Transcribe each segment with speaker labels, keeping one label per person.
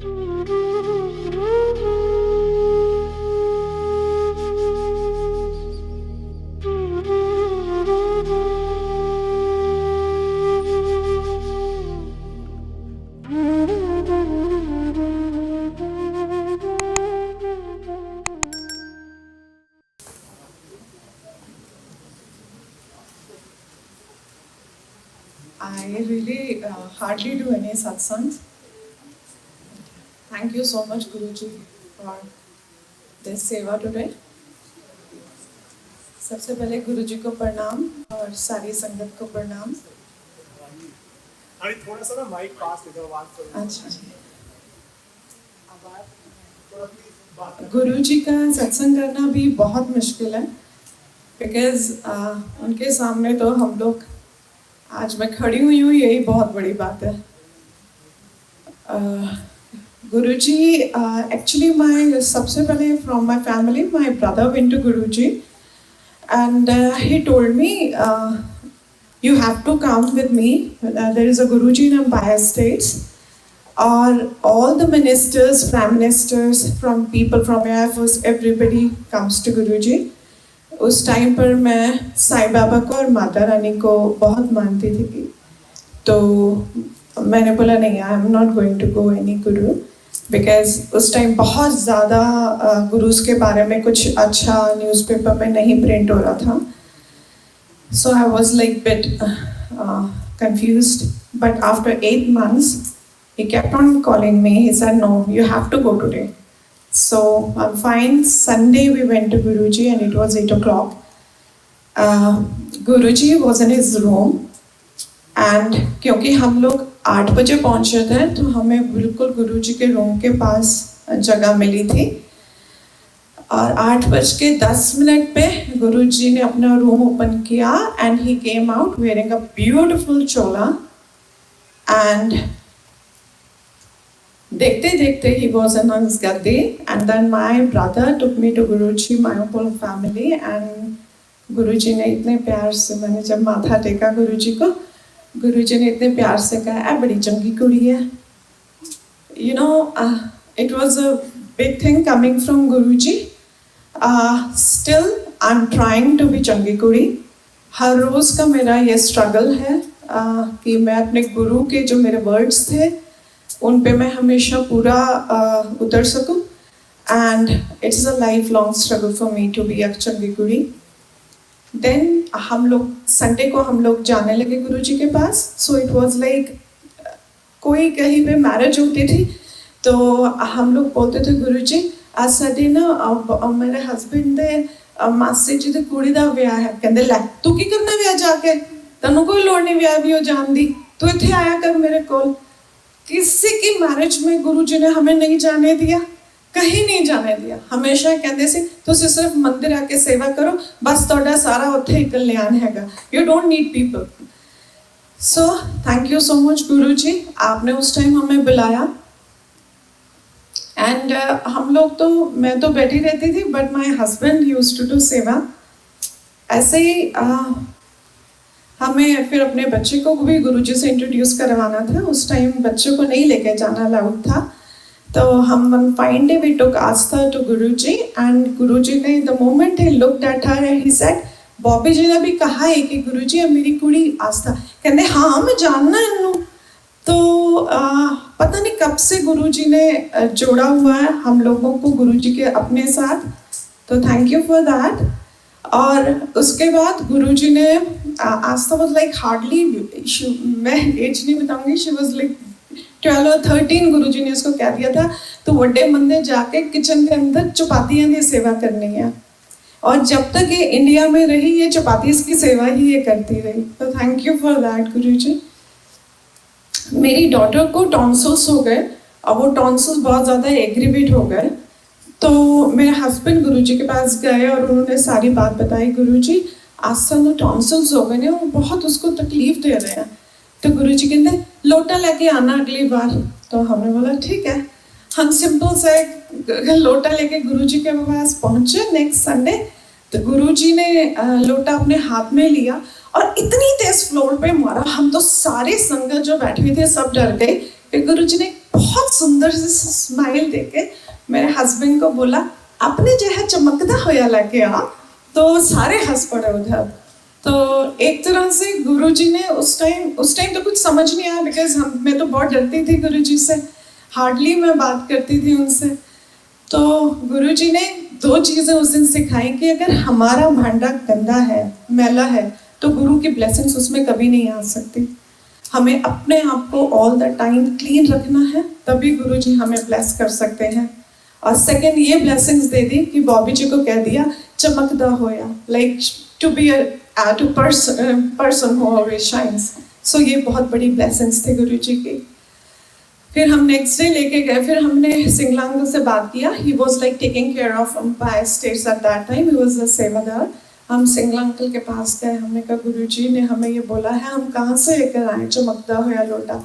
Speaker 1: I really hardly do any satsangs. Thank you so much, Guruji, for this seva today. सबसे पहले गुरुजी को प्रणाम और सारी संगत को प्रणाम।
Speaker 2: अरे थोड़ा सा ना माइक पास ले जाओ बात करो।
Speaker 1: अच्छा जी। गुरुजी का सत्संग करना भी बहुत मुश्किल है, बिकॉज उनके सामने तो हम लोग, आज मैं खड़ी हुई हूँ, यही बहुत बड़ी बात है। गुरुजी एक्चुअली माय सबसे पहले from my family, my brother went to Guruji and he told me, you have to come with me. There is a Guruji in Empire States, or all the ministers, prime ministers, from people from Air Force, everybody comes to Guruji. उस time पर मैं साईं बाबा को और माता रानी को बहुत मानती थी, तो मैंने बोला नहीं, I am not going to go any guru, because उस टाइम बहुत ज़्यादा गुरुज के बारे में कुछ अच्छा न्यूज़पेपर में नहीं प्रिंट हो रहा था. So I was like bit confused. But after 8 months, he kept on calling me. He said, no, you have to go today. So I'm fine. Sunday we went to Guruji and it was 8 o'clock. Guruji was in his room. And क्योंकि हम लोग 8 बजे पहुंचे थे, तो हमें बिल्कुल गुरुजी के रूम के पास जगह मिली थी. और 8:10 पे गुरुजी ने अपना रूम ओपन किया and he came out wearing a beautiful chola. And देखते देखते he was on his gaddi. And then my brother took me to Guruji, my whole family. And Guruji ने इतने प्यार से, मैंने जब माथा टेका गुरुजी को, गुरुजी ने इतने प्यार से कहा, "ए बड़ी चंगी कुड़ी है." You know, it was a big thing coming from Guruji. Still I am trying to be चंगी कुड़ी. हर रोज़ का मेरा ये स्ट्रगल है कि मैं अपने गुरु के जो मेरे वर्ड्स थे उन पे मैं हमेशा पूरा उतर सकूं. And it's a lifelong struggle for me to be a चंगी कुड़ी. देन हम लोग संडे को हम लोग जाने लगे गुरुजी के पास. सो इट वाज लाइक कोई कहीं पे मैरिज होती थी तो हम लोग बोलते थे, गुरुजी आज साडे ना मेरे हस्बैंड दे मासी जी दी कुड़ी दा विआह है. कहंदे लै तू की करना विआह जाके, तैनूं कोई लोड़ नहीं विआह भी हो जान दी, तू इत्थे आया कर मेरे कोल. किसी की मैरिज में गुरुजी ने हमें नहीं जाने दिया, कहीं नहीं जाने दिया. हमेशा कहते से तुसी सिर्फ मंदिर आके सेवा करो, बस तुहाडा सारा उत्थे ही कल्याण हैगा, you don't need people. So thank you so much Guruji, आपने उस टाइम हमें बुलाया. एंड हम लोग तो, मैं तो बैठी रहती थी, but my husband used to do seva. ऐसे ही हमें फिर अपने बच्चे को भी गुरुजी से इंट्रोड्यूस करवाना था. उस टाइम बच्चों को नहीं लेके जाना अलाउड था. तो हम one fine day we took Aastha to Guruji. And Guruji ने द मोमेंट ही looked at her and he said, Bobby ji ने भी कहा है कि गुरुजी है मेरी कुड़ी आस्था. कहते हाँ मैं जानना इन्नू. तो पता नहीं कब से गुरुजी ने जोड़ा हुआ है हम लोगों को गुरुजी के अपने साथ. तो थैंक यू फॉर दैट. और उसके बाद गुरुजी ने, आस्था वाज लाइक हार्डली, मैं एज नहीं बताऊंगी, शी वाज लाइक 12 और 13. गुरुजी ने उसको कह दिया था तो बड़े मंदिर जाके किचन के अंदर चपातियाँ की सेवा करनी है. और जब तक ये इंडिया में रही, ये चपाती की सेवा ही ये करती रही. तो थैंक यू फॉर दैट गुरुजी. मेरी डॉटर को टॉन्सिल्स हो गए और वो टॉन्सिल्स बहुत ज़्यादा एग्रीवेट हो गए. तो मेरे हस्बैंड गुरुजी के पास गए और उन्होंने सारी बात बताई, गुरुजी आस्था को टॉन्सिल्स हो गए हैं, वो बहुत उसको तकलीफ दे रहे हैं. तो गुरुजी कहते लोटा लेके आना अगली बार. तो हमने बोला ठीक है. हम सिंपल से लोटा लेके गुरुजी के पास पहुंचे नेक्स्ट संडे. तो गुरुजी ने लोटा अपने हाथ में लिया और इतनी तेज फ्लोर पे मारा, हम तो सारे संगत जो बैठे हुए थे सब डर गए. फिर गुरुजी ने बहुत सुंदर सी स्माइल देके मेरे हस्बैंड को बोला अपने जो है चमकदा होया लेके आ। तो सारे हंस पड़े उधर। तो एक तरह से गुरुजी ने उस टाइम तो कुछ समझ नहीं आया, बिकॉज मैं तो बहुत डरती थी गुरुजी से, हार्डली मैं बात करती थी उनसे। तो गुरुजी ने 2 चीज़ें उस दिन सिखाई कि अगर हमारा भांडा गंदा है, मैला है, तो गुरु की ब्लेसिंग्स उसमें कभी नहीं आ सकती। हमें अपने आप को ऑल द टाइम क्लीन रखना है, तभी गुरुजी हमें ब्लेस कर सकते हैं। और सेकंड ये ब्लेसिंग्स दे दी कि बॉबी जी को कह दिया चमकदा होया, like to be a person who always shines. So ये बहुत बड़ी ब्लेसिंग्स थे गुरुजी की। फिर हम नेक्स्ट डे लेके गए, फिर हमने सिंगला अंकल से बात किया। He was like taking care of Empire States at that time, he was the sevadar. हम सिंगला अंकल के पास गए, हमने कहा गुरुजी ने हमें ये बोला है, हम कहाँ से लेकर आए चमकदा होया लोटा।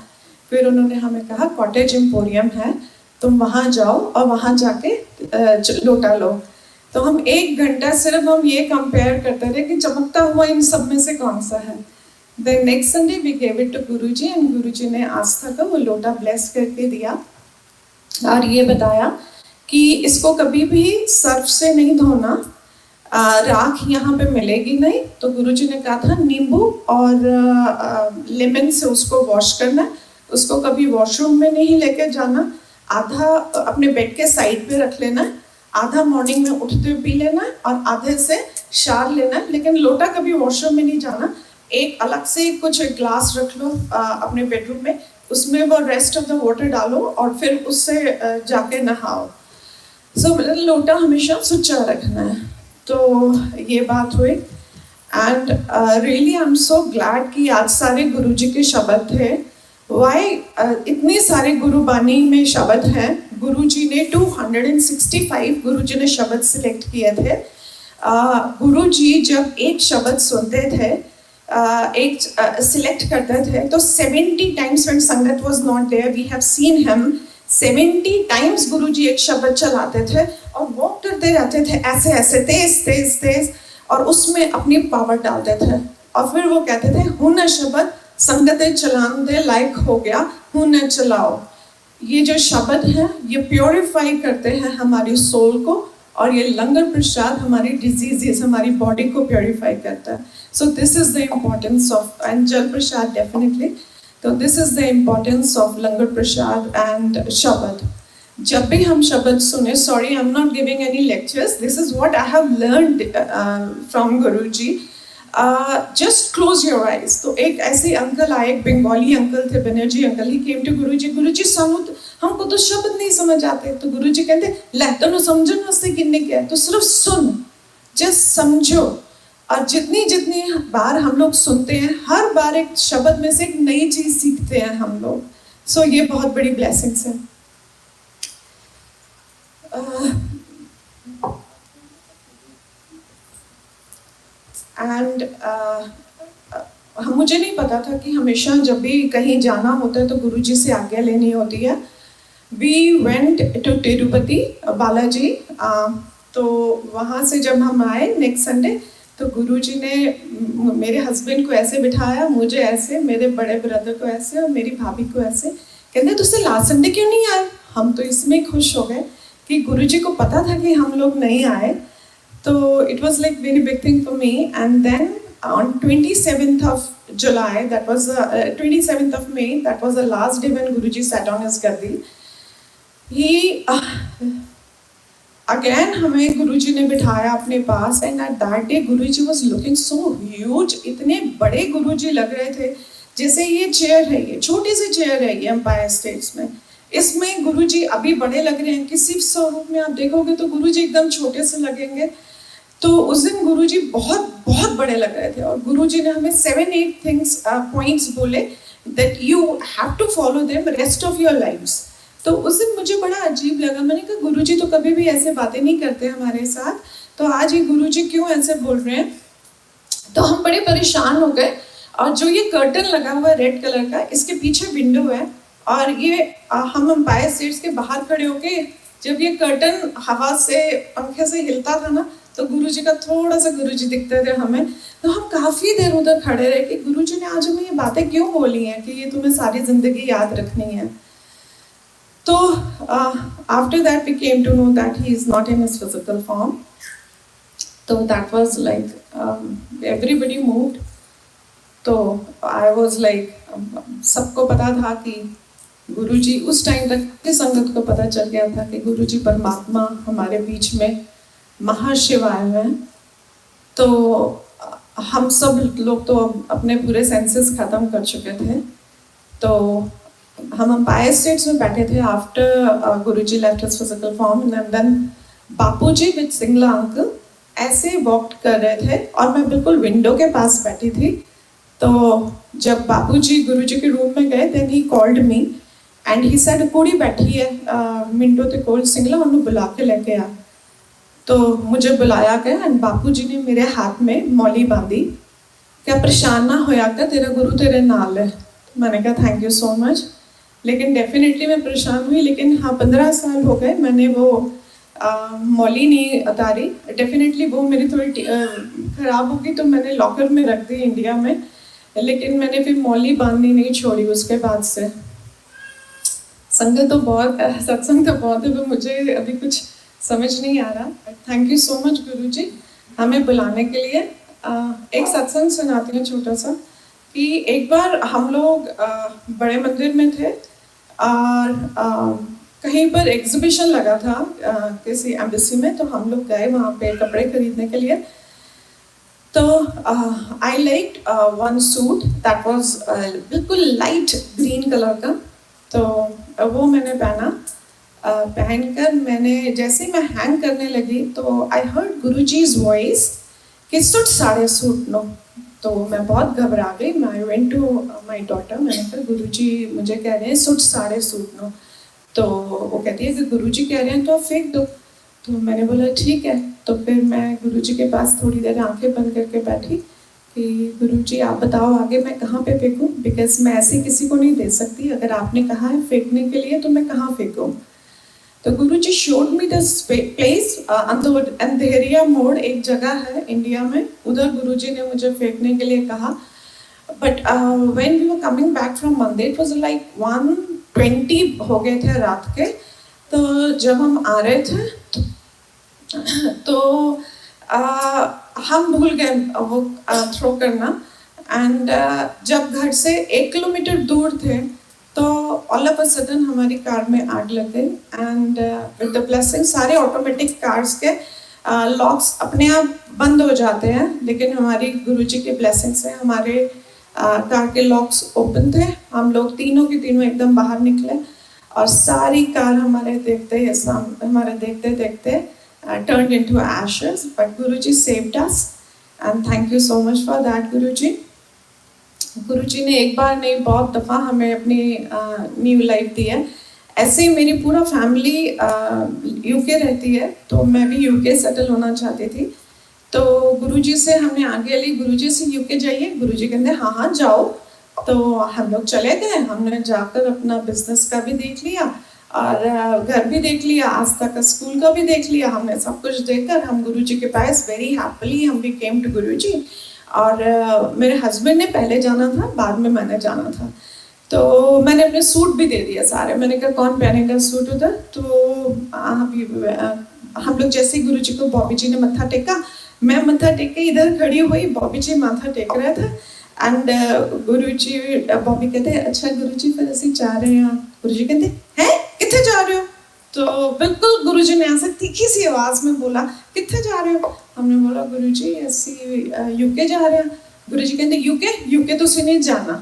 Speaker 1: फिर उन्होंने हमें कहा कॉटेज एम्पोरियम है, तुम वहाँ जाओ और वहाँ जाके लोटा लो। तो हम 1 घंटा सिर्फ हम ये कंपेयर करते रहे कि चमकता हुआ इन सब में से कौन सा है। Then next Sunday we gave it to Guruji and Guruji ने आस्था का वो लोटा ब्लेस करके दिया और ये बताया कि इसको कभी भी सर्फ से नहीं धोना, राख यहाँ पे मिलेगी नहीं। तो गुरुजी ने कहा था नींबू और लेमन से उसको वॉश करना, उसको कभी वॉशरूम में नहीं लेके जाना, आधा अपने बेड के साइड पे रख लेना, आधा मॉर्निंग में उठते हुए पी लेना और आधे से शार लेना, लेकिन लोटा कभी वॉशरूम में नहीं जाना। एक अलग से कुछ ग्लास रख लो अपने बेडरूम में, उसमें वो रेस्ट ऑफ द वाटर डालो और फिर उससे जाके नहाओ। सो लोटा हमेशा सुच्चा रखना है। तो ये बात हुई and really I am so glad कि आज सारे गुरुजी के शब्द थे। वाई इतने सारे गुरुबानी में शब्द हैं। गुरुजी ने 265 गुरुजी ने शब्द सिलेक्ट किए थे। गुरुजी जब एक शब्द सुनते थे, एक सिलेक्ट करते थे, तो 70 times when sangat was not there we have seen him 70 times Guruji एक शब्द चलाते थे और वॉक करते रहते थे ऐसे ऐसे तेज तेज तेज, और उसमें अपनी पावर डालते थे। और फिर वो कहते थे हुन शब्द संगते चलान दे लायक हो गया, हुन चलाओ। ये जो शब्द हैं ये प्योरीफाई करते हैं हमारी सोल को, और ये लंगर प्रसाद हमारी डिजीजेस, हमारी बॉडी को प्योरीफाई करता है। So this is the importance of, and jal prasad definitely. तो this is the importance of langar prasad and shabad. जब भी हम शब्द सुने, sorry I am not giving any lectures, this is what I have learned from Guruji. Just close your eyes. तो एक ऐसे uncle आए, एक बंगाली अंकल थे, Banerjee uncle. He came to Guruji, Guruji हमको तो शब्द नहीं समझ आते। तो गुरुजी कहते ले तनु समझन वास्ते किन्ने क्या, तो सिर्फ सुन, जस्ट समझो। और जितनी जितनी बार हम लोग सुनते हैं, हर बार एक शब्द में से एक नई चीज सीखते हैं हम लोग। सो ये बहुत बड़ी ब्लेसिंग्स है। एंड मुझे नहीं पता था कि हमेशा जब भी कहीं जाना होता है तो गुरुजी से आज्ञा लेनी होती है। We went to Tirupati Balaji. तो वहाँ से जब हम आए नेक्स्ट संडे, तो गुरुजी ने मेरे हस्बैंड को ऐसे बिठाया, मुझे ऐसे, मेरे बड़े ब्रदर को ऐसे और मेरी भाभी को ऐसे। कहते तुझसे लास्ट संडे क्यों नहीं आए? हम तो इसमें खुश हो गए कि गुरुजी को पता था कि हम लोग नहीं आए। तो it was like very big thing for me. And then on 27th of July, that was 27th of May, that was the last day when Guruji sat on his gaddi. He again हमें गुरुजी ने बिठाया अपने पास, and at that day Guruji was looking so huge. इतने बड़े गुरुजी लग रहे थे, जैसे ये चेयर है, ये छोटी सी चेयर है ये एम्पायर स्टेट्स में, इसमें गुरुजी अभी बड़े लग रहे हैं। किसी स्वरूप में आप देखोगे तो गुरुजी एकदम छोटे से लगेंगे। तो उस दिन गुरुजी बहुत बहुत बड़े लग रहे थे, और गुरुजी ने हमें 7-8 थिंग्स पॉइंट्स बोले that you have to follow them rest of your lives. तो उस दिन मुझे बड़ा अजीब लगा। मैंने कहा गुरुजी तो कभी भी ऐसे बातें नहीं करते हमारे साथ, तो आज ये गुरुजी क्यों ऐसे बोल रहे हैं? तो हम बड़े परेशान हो गए। और जो ये कर्टन लगा हुआ है रेड कलर का, इसके पीछे विंडो है, और ये हम एम्पायर स्टेट्स के बाहर खड़े होके जब ये कर्टन हवा से पंखे से हिलता था ना, तो गुरुजी का थोड़ा सा गुरुजी दिखते थे हमें। तो हम काफ़ी देर उधर खड़े रहे कि गुरुजी ने आज हमें ये बातें क्यों बोली हैं कि ये तुम्हें सारी ज़िंदगी याद रखनी है। तो after that we came to know that he is not in his physical form. So that was like everybody moved. तो I was like सबको पता था कि गुरुजी, उस टाइम तक की संगत को पता चल गया था कि गुरुजी परमात्मा हमारे बीच में महाशिव आए हुए हैं। तो हम सब लोग तो अपने पूरे सेंसेस खत्म कर चुके थे। तो हम अंपायर स्टेट्स में बैठे थे after Guruji left his physical form, and then Bapuji with Singla uncle ऐसे वॉक कर रहे थे और मैं बिल्कुल विंडो के पास बैठी थी। तो जब बापूजी गुरुजी के रूम में गए, then he called me and he said कुड़ी बैठी है मिंटो ते कोल सिंगला, उन्हें बुला के लेके आ। तो मुझे बुलाया गया एंड बापूजी ने मेरे हाथ में मौली बांधी, क्या परेशान ना होया क्या, तेरा गुरु तेरे नाल है। मैंने कहा थैंक यू सो मच, लेकिन डेफिनेटली मैं परेशान हुई। लेकिन हाँ, 15 साल हो गए मैंने वो मौली नहीं उतारी। डेफिनेटली वो मेरी थोड़ी ख़राब होगी तो मैंने लॉकर में रख दी इंडिया में, लेकिन मैंने फिर मौली बांधनी नहीं छोड़ी उसके बाद से। संगत तो बहुत, सत्संग तो बहुत है, पर मुझे अभी कुछ समझ नहीं आ रहा। थैंक यू सो मच गुरुजी हमें बुलाने के लिए। एक सत्संग सुनाती हूँ छोटा सा, कि एक बार हम लोग बड़े मंदिर में थे और कहीं पर एग्जीबिशन लगा था किसी एम्बेसी में, तो हम लोग गए वहाँ पे कपड़े खरीदने के लिए। तो I like one suit that was बिल्कुल लाइट ग्रीन कलर का। तो वो मैंने पहना। पहनकर मैंने जैसे मैं हैंग करने लगी तो आई हर्ड गुरुजी's वॉइस कि सूट साड़े सूट नो। तो मैं बहुत घबरा गई। I went to my daughter, मैंने कहा गुरुजी मुझे कह रहे हैं सूट साड़े सूट नो। तो वो कहती है कि गुरुजी कह रहे हैं तो आप फेंक दो। तो मैंने बोला ठीक है। तो फिर मैं गुरुजी के पास थोड़ी देर आंखें बंद करके बैठी कि गुरुजी आप बताओ आगे मैं कहाँ पे फेंकूँ, बिकॉज मैं ऐसे किसी को नहीं दे सकती। अगर आपने कहा है फेंकने के लिए तो मैं कहाँ फेंकूँ। तो गुरुजी शोड मी दिस प्लेस, अंधेरिया मोड़ एक जगह है इंडिया में, उधर गुरुजी ने मुझे फेंकने के लिए कहा। But when we were coming back from मंदिर, इट वाज लाइक 1:20 हो गए थे रात के। तो जब हम आ रहे थे तो हम भूल गए वो थ्रो करना। एंड जब घर से 1 किलोमीटर दूर थे तो ऑल ऑफ अ सडन हमारी कार में आग लग गई। एंड विद द ब्लेसिंग सारे ऑटोमेटिक कार्स के लॉक्स अपने आप बंद हो जाते हैं, लेकिन हमारी गुरुजी की ब्लेसिंग से हमारे कार के लॉक्स ओपन थे। हम लोग तीनों के तीनों एकदम बाहर निकले और सारी कार हमारे देखते देखते turned into ashes, but Guruji saved us and thank you so much for that Guruji। गुरुजी ने एक बार नहीं बहुत दफ़ा हमें अपनी न्यू लाइफ दी है। ऐसे ही मेरी पूरा फैमिली यूके रहती है, तो मैं भी यूके सेटल होना चाहती थी। तो गुरुजी से हमने आगे ली, गुरुजी से यूके जाइए, गुरुजी कहते हाँ हाँ जाओ। तो हम लोग चले गए। हमने जाकर अपना बिजनेस का भी देख लिया और घर भी देख लिया, आस्था का स्कूल का भी देख लिया। हमने सब कुछ देखकर हम गुरुजी के पास वेरी हैप्पीली हम भी केम टू गुरुजी। और मेरे हस्बैंड ने पहले जाना था, बाद में मैंने जाना था। तो मैंने अपने सूट भी दे दिया सारे। मैंने कहा कौन पहनेगा सूट उधर। तो हम लोग जैसे ही गुरुजी को बॉबी जी ने मत्था टेका, मैं मत्था टेक के इधर खड़ी हुई, बॉबी जी माथा टेक रहे थे। एंड गुरुजी, बॉबी कहते अच्छा गुरुजी फिर ऐसे जा रहे हैं। गुरुजी कहते हैं कितने जा रहे हो। तो बिल्कुल गुरुजी ने ऐसे तीखी सी आवाज में बोला कितने जा रहे हो। हमने बोला गुरुजी ऐसे यूके जा रहे हैं। गुरुजी कहते यूके तो उसे नहीं जाना।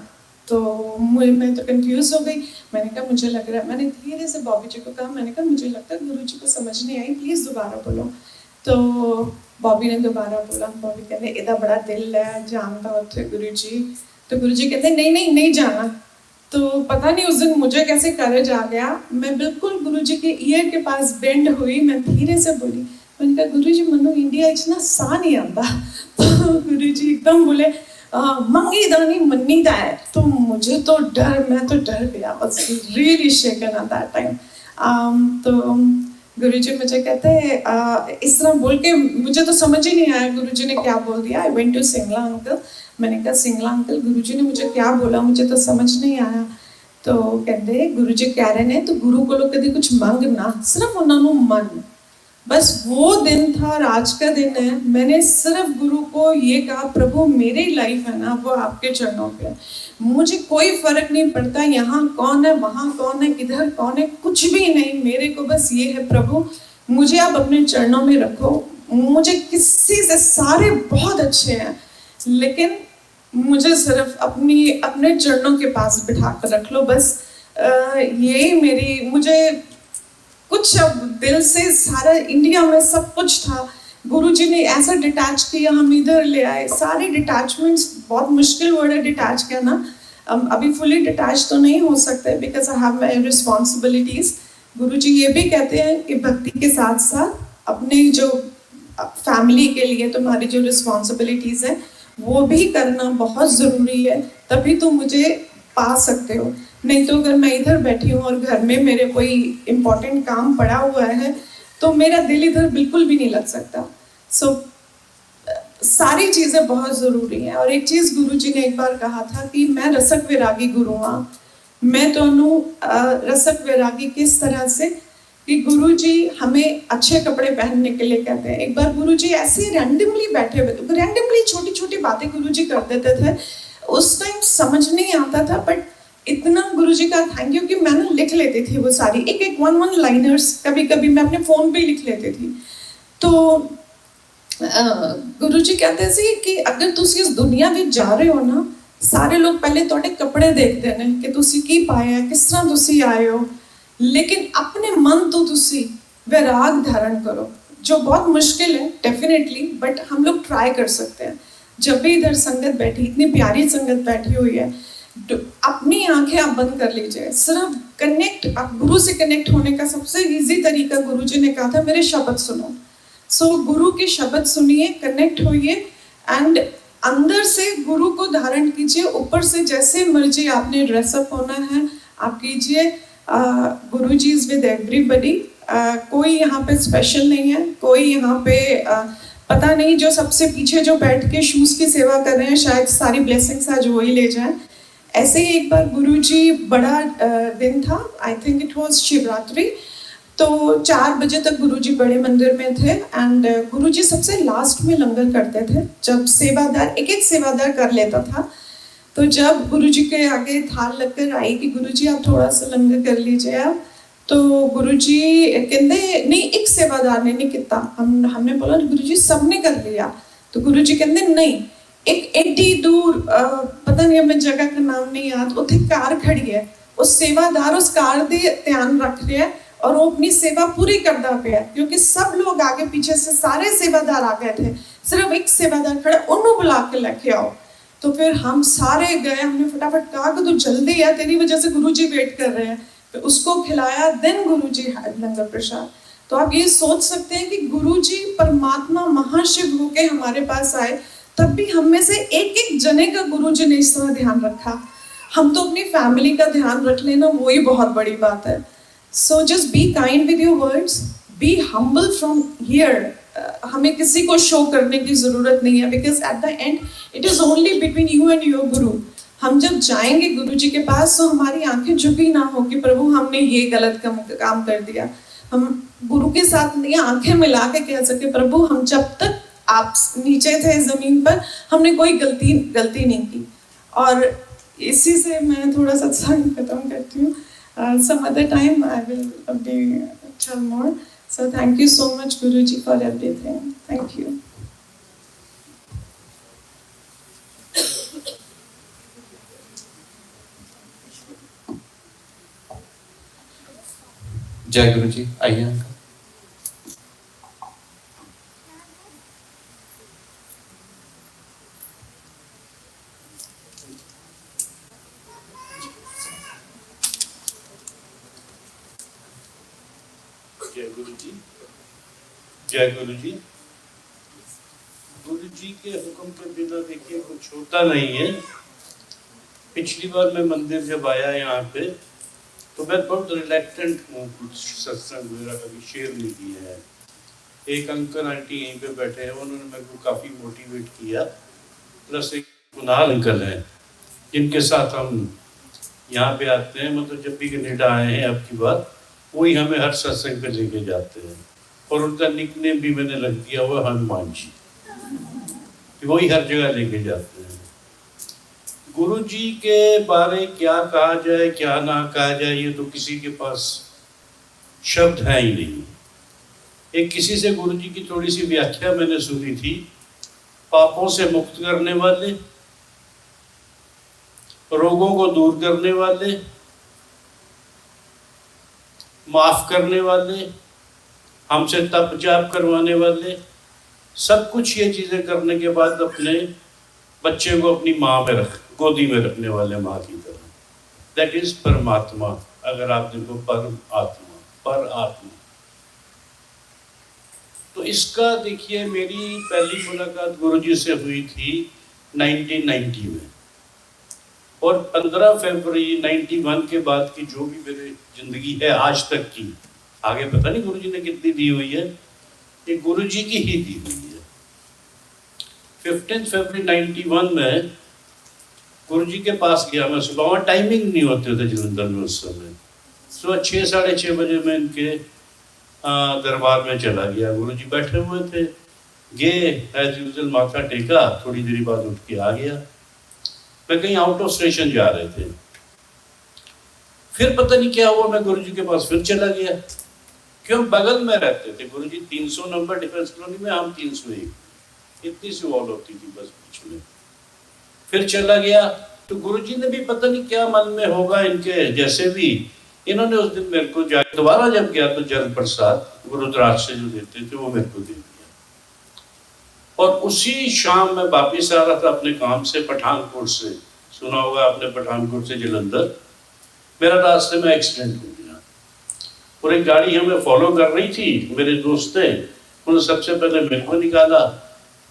Speaker 1: तो मैं तो कंफ्यूज हो गई। मैंने कहा मुझे लग रहा है, मैंने धीरे से बॉबी जी को कहा, मैंने कहा मुझे लगता है गुरुजी को समझ नहीं आई, प्लीज दोबारा बोलो। तो बॉबी ने दोबारा बोला। बॉबी कहते इतना बड़ा दिल है जानता होते गुरुजी। तो गुरुजी कहते नहीं जाना। तो पता नहीं उस दिन मुझे कैसे करेज आ गया। मैं बिल्कुल गुरुजी के ईयर के पास बेंड हुई, मैं धीरे से बोली, मैंने कहा गुरुजी मनु इंडिया इतना सा नहीं आता। तो गुरुजी एकदम बोले मंगी दानी मन्नी दा है। तो मुझे तो मैं तो डर गया, बस really shaken eight that time. तो गुरुजी मुझे कहते इस तरह बोल के, मुझे तो समझ ही नहीं आया गुरुजी ने क्या बोल दिया। I went to Singla uncle. मैंने कहा सिंगला अंकल गुरुजी ने मुझे क्या बोला, मुझे तो समझ नहीं आया। तो कहते गुरु जी कह रहे ने तो गुरु को कभी कुछ मंग ना, सिर्फ उन्होंने मन। बस वो दिन था और आज का दिन है, मैंने सिर्फ गुरु को ये कहा, प्रभु मेरी लाइफ है ना वो आपके चरणों पे है, मुझे कोई फर्क नहीं पड़ता यहाँ कौन है वहाँ कौन है किधर कौन है, कुछ भी नहीं, मेरे को बस ये है प्रभु मुझे आप अपने चरणों में रखो। मुझे किसी से सारे बहुत अच्छे हैं लेकिन मुझे सिर्फ अपने चरणों के पास बिठा कर रख लो बस। यही मेरी, मुझे कुछ अब दिल से सारा इंडिया में सब कुछ था, गुरुजी ने ऐसा डिटैच किया, हम इधर ले आए। सारे डिटैचमेंट्स, बहुत मुश्किल वर्ड है डिटैच करना, अभी फुली डिटैच तो नहीं हो सकते because I have my responsibilities. Guruji ये भी कहते हैं कि भक्ति के साथ साथ अपने जो फैमिली के लिए तुम्हारी जो रिस्पॉन्सिबिलिटीज है वो भी करना बहुत ज़रूरी है, तभी तुम मुझे पा सकते हो। नहीं तो अगर मैं इधर बैठी हूँ और घर में मेरे कोई इम्पोर्टेंट काम पड़ा हुआ है तो मेरा दिल इधर बिल्कुल भी नहीं लग सकता। सो सारी चीज़ें बहुत ज़रूरी हैं। और एक चीज़ गुरुजी ने एक बार कहा था कि मैं रसक वैरागी गुरु हाँ, मैं तो रसक वैरागी किस तरह से कि गुरुजी हमें अच्छे कपड़े पहनने के लिए कहते हैं। एक बार गुरुजी ऐसे रैंडमली बैठे हुए थे, रैंडमली छोटी छोटी बातें गुरुजी कर देते थे, उस टाइम समझ नहीं आता था, बट इतना गुरुजी का थैंक यू कि मैं ना लिख लेती थी वो सारी एक वन लाइनर्स, कभी कभी मैं अपने फोन पे लिख लेती थी। तो गुरुजी कहते थे कि अगर तुसी इस दुनिया में जा रहे हो ना, सारे लोग पहले तुहाडे कपड़े देखते हैं कि तुसी की पाया, किस तरह तुसी आए हो, लेकिन अपने मन तो तुसी वैराग धारण करो, जो बहुत मुश्किल है डेफिनेटली, बट हम लोग ट्राई कर सकते हैं। जब भी इधर संगत बैठी, इतनी प्यारी संगत बैठी हुई है, तो अपनी आंखें आप बंद कर लीजिए, सिर्फ कनेक्ट, आप गुरु से कनेक्ट होने का सबसे इजी तरीका गुरुजी ने कहा था मेरे शब्द सुनो। सो गुरु के शब्द सुनिए, कनेक्ट होइए एंड अंदर से गुरु को धारण कीजिए, ऊपर से जैसे मर्जी आपने ड्रेसअप होना है आप कीजिए। गुरुजी इज विद एवरीबडी, कोई यहाँ पे स्पेशल नहीं है, कोई यहाँ पे पता नहीं जो सबसे पीछे जो बैठ के शूज की सेवा कर रहे हैं शायद सारी ब्लेसिंग्स आज वही ले जाएं। ऐसे ही एक बार गुरुजी, बड़ा दिन था, I think it was Shivratri, तो 4 बजे तक गुरुजी बड़े मंदिर में थे एंड गुरुजी सबसे लास्ट में लंगर करते थे, जब सेवादार एक सेवादार कर लेता था। तो जब गुरुजी के आगे थाल लगकर आई कि गुरुजी आप थोड़ा सा लंगर कर लीजिए आप, तो गुरुजी कहते नहीं, एक सेवादार ने नहीं किया, हमने बोला गुरुजी सबने कर लिया, तो गुरुजी कहते नहीं, एक एडी दूर पता नहीं हमें जगह का नाम नहीं याद, उत्थे कार खड़ी है, उस सेवादार उस कार दे ध्यान रख रहा है और वो अपनी सेवा पूरी करता पे, क्योंकि सब लोग आगे पीछे से सारे सेवादार आ गए थे, सिर्फ एक सेवादार खड़ा, उन्होंने बुला के लेके आओ। तो फिर हम सारे गए, हमने फटाफट कहा कि तू जल्दी है, तेरी वजह से गुरुजी वेट कर रहे हैं, तो उसको खिलाया, देन गुरुजी हैड लंगर प्रसाद। तो आप ये सोच सकते हैं कि गुरुजी परमात्मा महाशिव होके हमारे पास आए, तब भी हम में से एक एक जने का गुरुजी ने इस तरह ध्यान रखा। हम तो अपनी फैमिली का ध्यान रख लेना वही बहुत बड़ी बात है। So just be kind with your words, be humble from here. हमें किसी को शो करने की जरूरत नहीं है, because at the end it is only between you and your गुरु। हम जब जाएंगे गुरु जी के पास तो हमारी आंखें झुकी ना हो कि प्रभु हमने ये गलत काम कर दिया। हम गुरु के साथ ये आंखें मिला के कह सके प्रभु हम जब तक आप नीचे थे जमीन पर हमने कोई गलती नहीं की। और इसी से मैं थोड़ा सत्संग खत्म करती हूँ। some other time I will tell more. So thank you so much Guruji for everything. Thank you.
Speaker 3: जय गुरु जी, आइए।
Speaker 4: जय गुरु जी, जय गुरु जी। गुरु जी के हुक्म के बिना देखिए कुछ होता नहीं है। पिछली बार मैं मंदिर जब आया यहाँ पे तो मैं बहुत रिलेक्टेंट हूँ, कुछ सत्संग वगैरह कभी शेयर नहीं किया है। एक अंकल आंटी यहीं पे बैठे हैं, उन्होंने मेरे को काफ़ी मोटिवेट किया। प्लस एक कुणाल अंकल हैं जिनके साथ हम यहाँ पे आते हैं, मतलब जब भी कनाडा आए हैं अब की बार, वही हमें हर सत्संग पे लेके जाते हैं। और उनका निकनेम भी मैंने रख दिया हुआ हनुमान जी, कि वही हर जगह लेके जाते हैं। गुरु जी के बारे क्या कहा जाए क्या ना कहा जाए, ये तो किसी के पास शब्द है ही नहीं। एक किसी से गुरु जी की थोड़ी सी व्याख्या मैंने सुनी थी, पापों से मुक्त करने वाले, रोगों को दूर करने वाले, माफ करने वाले, हमसे तप जाप करवाने वाले, सब कुछ ये चीजें करने के बाद अपने बच्चे को अपनी माँ में गोदी में रखने वाले माँ की तरह। दैट इज परमात्मा। अगर आप देखो परम आत्मा, पर आत्मा। तो इसका देखिए, मेरी पहली मुलाकात गुरुजी से हुई थी 1990 में, और 15 फरवरी 91 के बाद की जो भी मेरी जिंदगी है आज तक की, आगे पता नहीं गुरुजी ने कितनी दी हुई है, ये गुरुजी की ही दी हुई है। 15 फरवरी 91 में गुरुजी के पास गया मैं सुबह, वहाँ टाइमिंग नहीं होते थे जलंधर में उस समय, सुबह 6 साढ़े 6 बजे मैं इनके दरबार में चला गया। गुरुजी बैठे हुए थे, गए एज यूजुअल, माथा टेका, थोड़ी देर बाद उठ के आ गया। मैं कहीं आउट ऑफ स्टेशन जा रहे थे, फिर पता नहीं क्या हुआ, मैं गुरुजी के पास फिर चला गया, क्यों बगल में रहते थे गुरुजी, 300 नंबर डिफेंस कॉलोनी में, हम 301, इतनी सी वॉल होती थी बस बीच में। फिर चला गया, तो गुरुजी ने भी पता नहीं क्या मन में होगा इनके, जैसे भी इन्होंने उस दिन मेरे को जाके, दोबारा जब गया तो जल प्रसाद गुरुद्वारा से जो देते थे वो मेरे को दे दिया। और उसी शाम मैं वापिस आ रहा था अपने काम से, पठानकोट से, सुना होगा आपने पठानकोट से जलंधर, मेरा रास्ते में एक्सीडेंट हो गया और एक गाड़ी हमें फॉलो कर रही थी, मेरे दोस्त थे, उन्होंने सबसे पहले मेरे को निकाला,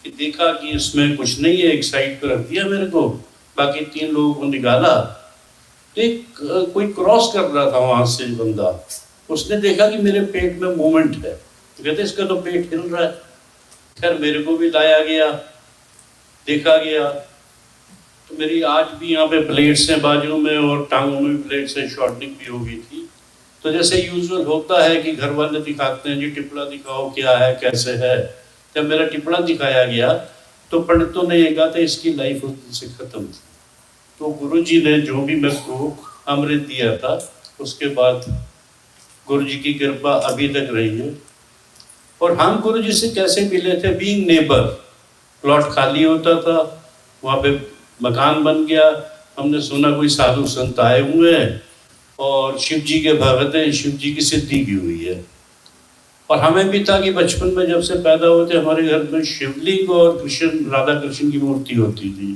Speaker 4: कि देखा कि इसमें कुछ नहीं है, एक साइड पर रख दिया मेरे को, बाकी 3 लोगों को निकाला। एक कोई क्रॉस कर रहा था वहां से बंदा, उसने देखा कि मेरे पेट में मूवमेंट है, तो कहते इसका तो पेट हिल रहा है। खैर मेरे को भी लाया गया, देखा गया, तो मेरी आज भी यहाँ पे प्लेट्स हैं बाजू में, और टांगों में भी प्लेट्स हैं, शॉर्टनिंग भी हो गई थी। तो जैसे यूजुअल होता है कि घर वाले दिखाते हैं, जी टिपला दिखाओ क्या है कैसे है। जब मेरा टिपला दिखाया गया तो पंडितों ने ये कहा था इसकी लाइफ उस दिन से खत्म थी। तो गुरुजी ने जो भी मेरे को अमृत दिया था, उसके बाद गुरुजी की कृपा अभी तक रही है। और हम गुरुजी से कैसे मिले थे, बीइंग नेबर, प्लॉट खाली होता था, वहाँ पे मकान बन गया, हमने सुना कोई साधु संत आए हुए हैं और शिव जी के भगत हैं, शिव जी की सिद्धि की हुई है। और हमें भी था कि बचपन में जब से पैदा हुए थे हमारे घर में शिवलिंग और कृष्ण, राधा कृष्ण की मूर्ति होती थी।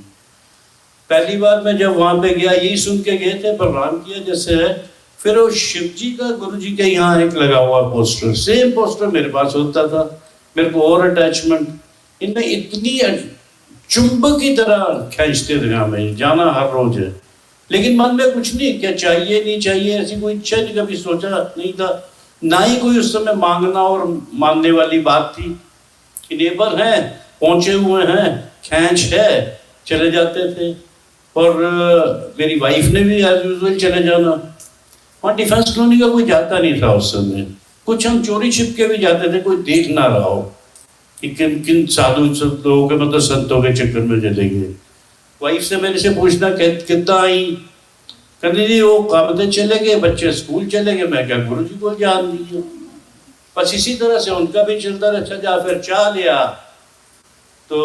Speaker 4: पहली बार मैं जब वहां पे गया, यही सुन के गए थे, प्रणाम किया जैसे है, फिर वो शिव जी का गुरु जी के यहाँ एक लगा हुआ पोस्टर, सेम पोस्टर मेरे पास होता था, मेरे को और अटैचमेंट, इनमें इतनी चुंबक की तरह खींचते थे हमें, जाना हर रोज है, लेकिन मन में कुछ नहीं, क्या चाहिए नहीं चाहिए ऐसी कोई इच्छा नहीं, कभी सोचा नहीं था, ना ही कोई उस समय मांगना और मानने वाली बात थी कि नेबर हैं, पहुंचे हुए हैं, खैंच है, चले जाते थे। और मेरी वाइफ ने भी एज यूजुअल चले जाना, वहाँ डिफेंस कॉलोनी का कोई जाता नहीं था उस समय, कुछ हम चोरी छिप के भी जाते थे, कोई देख ना रहा हो कि किन किन साधु लोगों के, मतलब संतों के चक्कर में चलेंगे। वाइफ से मेरे से पूछना कितना आई, कहते जी वो कामते चले गए, बच्चे स्कूल चले गए, मैं क्या गुरुजी को जान दिया। बस इसी तरह से उनका भी चलता रहा, जा फिर चाह लिया। तो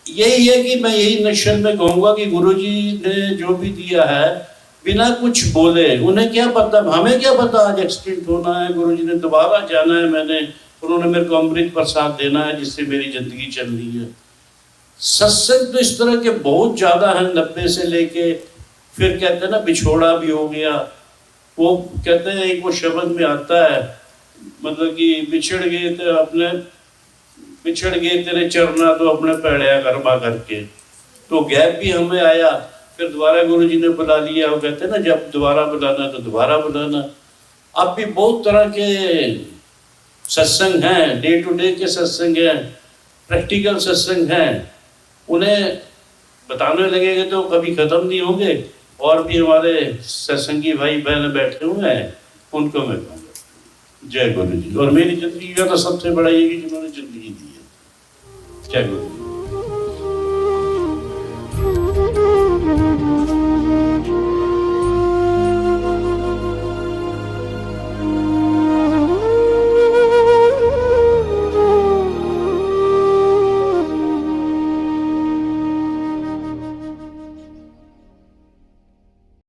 Speaker 4: यही है कि मैं यही नक्शल में कहूँगा कि गुरुजी ने जो भी दिया है बिना कुछ बोले, उन्हें क्या पता, हमें क्या पता आज एक्सीडेंट होना है, गुरुजी ने दोबारा जाना है, मैंने, उन्होंने मेरे को अमृत प्रसाद देना है जिससे मेरी जिंदगी चल रही है। सत्संग तो इस तरह के बहुत ज्यादा है, 90 से लेके, फिर कहते हैं ना बिछोड़ा भी हो गया, वो कहते हैं एक वो शब्द में आता है, मतलब कि बिछड़ गए थे अपने, बिछड़ गए तेरे चरना तो अपने पैड़िया कर्मा करके। तो गैप भी हमें आया, फिर दोबारा गुरुजी ने बुला लिया, वो कहते हैं ना जब दोबारा बुलाना तो दोबारा बुलाना। अब भी बहुत तरह के सत्संग हैं, डे टू डे के सत्संग हैं, प्रैक्टिकल सत्संग हैं, उन्हें बताने लगेंगे तो कभी खत्म नहीं होंगे। और भी हमारे सत्संगी भाई बहन बैठे हुए हैं, उनको मैं कहूँगा जय गुरु जी। और मेरी जिंदगी का तो सबसे बड़ा ये कि जिन्होंने जिंदगी दी है। जय गुरु जी।